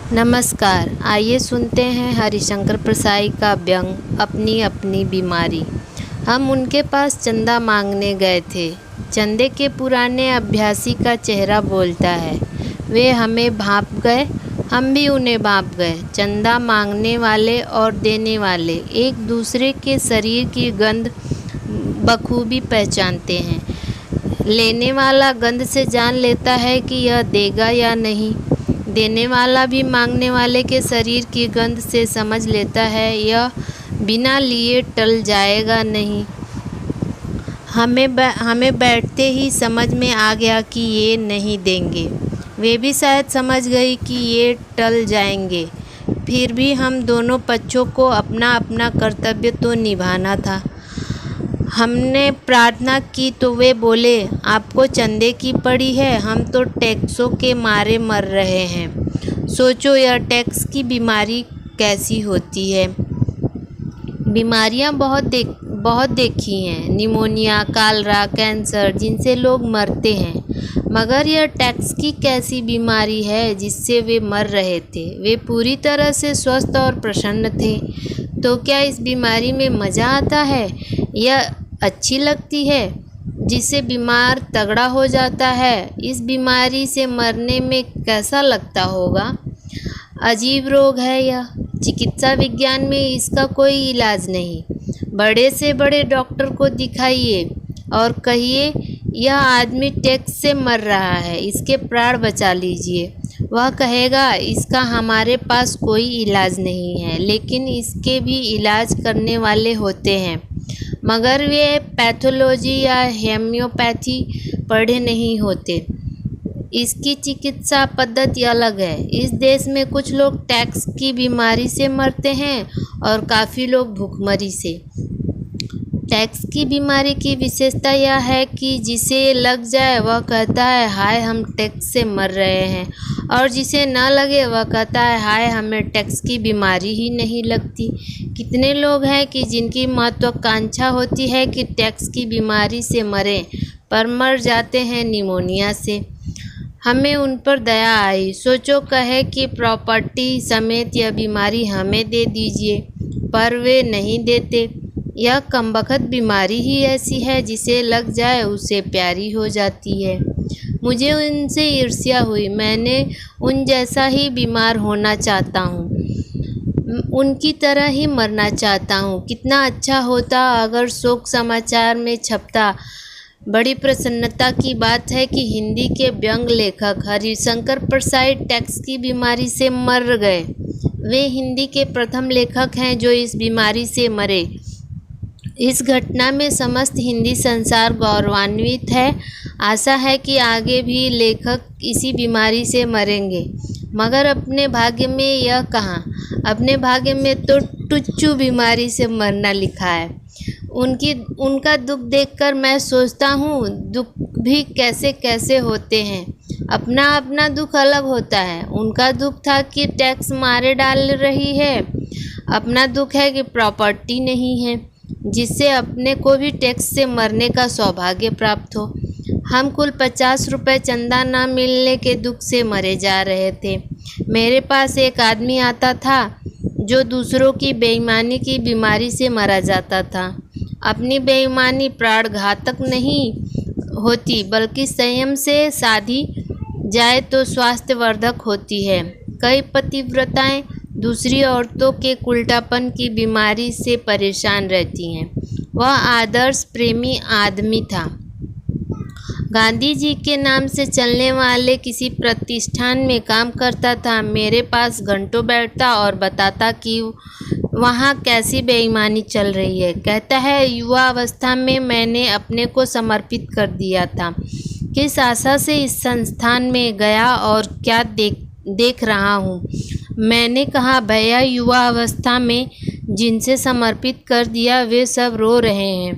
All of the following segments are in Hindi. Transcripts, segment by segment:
नमस्कार, आइए सुनते हैं हरिशंकर प्रसाई का व्यंग अपनी अपनी बीमारी। हम उनके पास चंदा मांगने गए थे। चंदे के पुराने अभ्यासी का चेहरा बोलता है। वे हमें भांप गए, हम भी उन्हें भांप गए। चंदा मांगने वाले और देने वाले एक दूसरे के शरीर की गंध बखूबी पहचानते हैं। लेने वाला गंध से जान लेता है कि यह देगा या नहीं। देने वाला भी मांगने वाले के शरीर की गंध से समझ लेता है यह बिना लिए टल जाएगा नहीं। हमें बैठते ही समझ में आ गया कि ये नहीं देंगे। वे भी शायद समझ गई कि ये टल जाएंगे। फिर भी हम दोनों पक्षों को अपना अपना कर्तव्य तो निभाना था। हमने प्रार्थना की तो वे बोले, आपको चंदे की पड़ी है, हम तो टैक्सों के मारे मर रहे हैं। सोचो यह टैक्स की बीमारी कैसी होती है। बीमारियां बहुत देखी हैं, निमोनिया, कालरा, कैंसर, जिनसे लोग मरते हैं, मगर यह टैक्स की कैसी बीमारी है जिससे वे मर रहे थे। वे पूरी तरह से स्वस्थ और प्रसन्न थे। तो क्या इस बीमारी में मज़ा आता है? यह अच्छी लगती है जिससे बीमार तगड़ा हो जाता है। इस बीमारी से मरने में कैसा लगता होगा? अजीब रोग है यह। चिकित्सा विज्ञान में इसका कोई इलाज नहीं। बड़े से बड़े डॉक्टर को दिखाइए और कहिए यह आदमी टैक्स से मर रहा है, इसके प्राण बचा लीजिए। वह कहेगा इसका हमारे पास कोई इलाज नहीं है, लेकिन इसके भी इलाज करने वाले होते हैं, मगर वे पैथोलॉजी या होम्योपैथी पढ़े नहीं होते। इसकी चिकित्सा पद्धति अलग है। इस देश में कुछ लोग टैक्स की बीमारी से मरते हैं और काफ़ी लोग भूखमरी से। टैक्स की बीमारी की विशेषता यह है कि जिसे लग जाए वह कहता है हाय हम टैक्स से मर रहे हैं, और जिसे न लगे वह कहता है हाय हमें टैक्स की बीमारी ही नहीं लगती। कितने लोग हैं कि जिनकी महत्वाकांक्षा होती है कि टैक्स की बीमारी से मरें, पर मर जाते हैं निमोनिया से। हमें उन पर दया आई। सोचो कहे कि प्रॉपर्टी समेत यह बीमारी हमें दे दीजिए, पर वे नहीं देते। यह कमबख्त बीमारी ही ऐसी है जिसे लग जाए उसे प्यारी हो जाती है। मुझे उनसे ईर्ष्या हुई। मैंने उन जैसा ही बीमार होना चाहता हूँ, उनकी तरह ही मरना चाहता हूँ। कितना अच्छा होता अगर शोक समाचार में छपता। बड़ी प्रसन्नता की बात है कि हिंदी के व्यंग लेखक हरिशंकर प्रसाई टैक्स की बीमारी से मर गए। वे हिंदी के प्रथम लेखक हैं जो इस बीमारी से मरे। इस घटना में समस्त हिंदी संसार गौरवान्वित है। आशा है कि आगे भी लेखक इसी बीमारी से मरेंगे, मगर अपने भाग्य में यह कहाँ। अपने भाग्य में तो टुच्चू बीमारी से मरना लिखा है। उनका दुख देखकर मैं सोचता हूँ दुख भी कैसे कैसे होते हैं। अपना अपना दुख अलग होता है। उनका दुख था कि टैक्स मारे डाल रही है। अपना दुख है कि प्रॉपर्टी नहीं है जिससे अपने को भी टैक्स से मरने का सौभाग्य प्राप्त हो। हम कुल 50 रुपये चंदा न मिलने के दुख से मरे जा रहे थे। मेरे पास एक आदमी आता था जो दूसरों की बेईमानी की बीमारी से मरा जाता था। अपनी बेईमानी प्राण घातक नहीं होती, बल्कि संयम से साधी जाए तो स्वास्थ्यवर्धक होती है। कई पतिव्रताएं दूसरी औरतों के उल्टापन की बीमारी से परेशान रहती हैं। वह आदर्श प्रेमी आदमी था। गांधी जी के नाम से चलने वाले किसी प्रतिष्ठान में काम करता था। मेरे पास घंटों बैठता और बताता कि वहाँ कैसी बेईमानी चल रही है। कहता है युवा अवस्था में मैंने अपने को समर्पित कर दिया था। किस आशा से इस संस्थान में गया और क्या देख रहा हूँ। मैंने कहा भैया युवा अवस्था में जिनसे समर्पित कर दिया वे सब रो रहे हैं,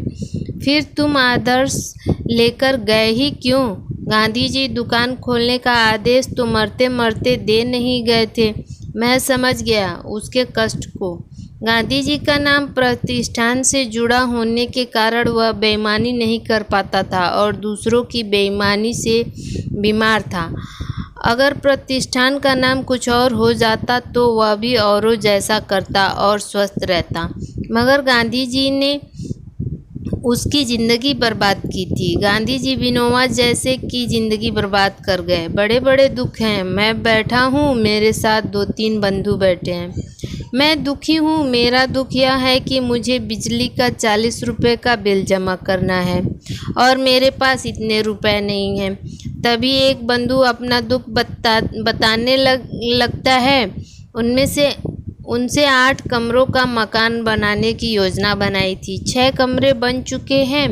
फिर तुम आदर्श लेकर गए ही क्यों? गांधी जी दुकान खोलने का आदेश तो मरते मरते दे नहीं गए थे। मैं समझ गया उसके कष्ट को। गांधी जी का नाम प्रतिष्ठान से जुड़ा होने के कारण वह बेईमानी नहीं कर पाता था और दूसरों की बेईमानी से बीमार था। अगर प्रतिष्ठान का नाम कुछ और हो जाता तो वह भी औरों जैसा करता और स्वस्थ रहता, मगर गांधी जी ने उसकी ज़िंदगी बर्बाद की थी। गांधी जी विनोबा जैसे की ज़िंदगी बर्बाद कर गए। बड़े बड़े दुख हैं। मैं बैठा हूँ, मेरे साथ 2-3 बंधु बैठे हैं। मैं दुखी हूँ। मेरा दुख यह है कि मुझे बिजली का 40 रुपये का बिल जमा करना है और मेरे पास इतने रुपए नहीं हैं। तभी एक बंधु अपना दुख बताने लगता है। उनसे 8 कमरों का मकान बनाने की योजना बनाई थी। 6 कमरे बन चुके हैं,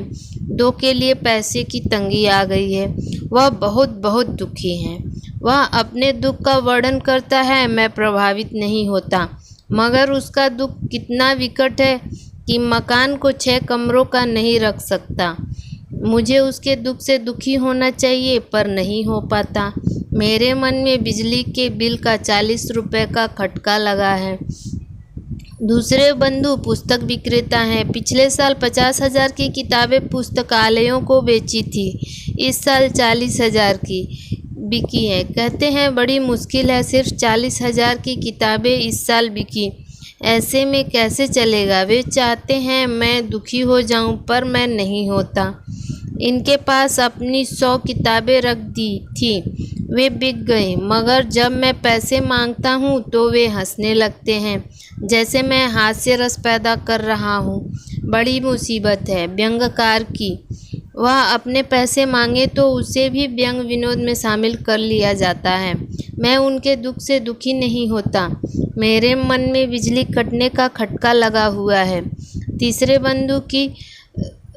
2 के लिए पैसे की तंगी आ गई है। वह बहुत बहुत दुखी हैं। वह अपने दुख का वर्णन करता है। मैं प्रभावित नहीं होता, मगर उसका दुख कितना विकट है कि मकान को 6 कमरों का नहीं रख सकता। मुझे उसके दुख से दुखी होना चाहिए, पर नहीं हो पाता। मेरे मन में बिजली के बिल का 40 रुपये का खटका लगा है। दूसरे बंधु पुस्तक विक्रेता हैं। पिछले साल 50,000 की किताबें पुस्तकालयों को बेची थी। इस साल 40,000 की बिकी है। कहते हैं बड़ी मुश्किल है, सिर्फ 40,000 की किताबें इस साल बिकी। ऐसे में कैसे चलेगा? वे चाहते हैं मैं दुखी हो जाऊं, पर मैं नहीं होता। इनके पास अपनी 100 किताबें रख दी थी, वे बिक गई, मगर जब मैं पैसे मांगता हूँ तो वे हंसने लगते हैं, जैसे मैं हास्य रस पैदा कर रहा हूँ। बड़ी मुसीबत है व्यंग्यकार की। वह अपने पैसे मांगे तो उसे भी व्यंग विनोद में शामिल कर लिया जाता है। मैं उनके दुख से दुखी नहीं होता। मेरे मन में बिजली कटने का खटका लगा हुआ है। तीसरे बंधु की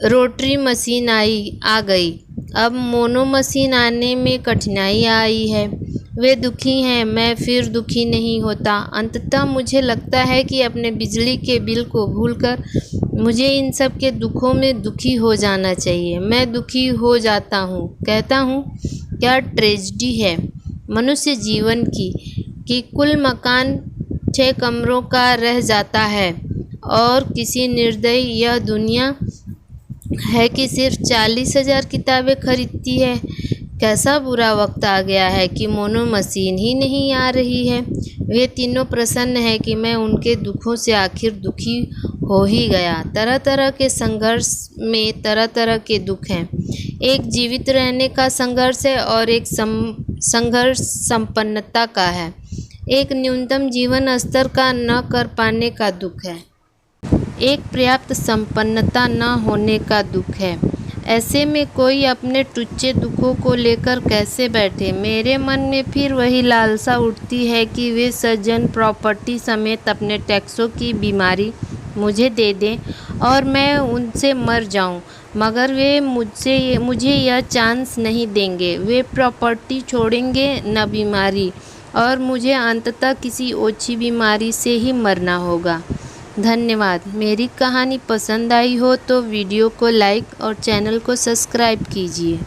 रोटरी मशीन आ गई। अब मोनो मशीन आने में कठिनाई आई है। वे दुखी हैं, मैं फिर दुखी नहीं होता। अंततः मुझे लगता है कि अपने बिजली के बिल को भूलकर मुझे इन सब के दुखों में दुखी हो जाना चाहिए। मैं दुखी हो जाता हूँ, कहता हूँ क्या ट्रेजेडी है मनुष्य जीवन की कि कुल मकान 6 कमरों का रह जाता है और किसी निर्दयी यह दुनिया है कि सिर्फ 40,000 किताबें खरीदती है। कैसा बुरा वक्त आ गया है कि मोनो मशीन ही नहीं आ रही है। वे तीनों प्रसन्न हैं कि मैं उनके दुखों से आखिर दुखी हो ही गया। तरह तरह के संघर्ष में तरह तरह के दुख हैं। एक जीवित रहने का संघर्ष है और एक संघर्ष संपन्नता का है। एक न्यूनतम जीवन स्तर का न कर पाने का दुख है। एक पर्याप्त संपन्नता न होने का दुख है। ऐसे में कोई अपने टुच्चे दुखों को लेकर कैसे बैठे? मेरे मन में फिर वही लालसा उठती है कि वे सज्जन प्रॉपर्टी समेत अपने टैक्सों की बीमारी मुझे दे दें और मैं उनसे मर जाऊं, मगर वे मुझे यह चांस नहीं देंगे। वे प्रॉपर्टी छोड़ेंगे न बीमारी, और मुझे अंततः किसी ओछी बीमारी से ही मरना होगा। धन्यवाद। मेरी कहानी पसंद आई हो तो वीडियो को लाइक और चैनल को सब्सक्राइब कीजिए।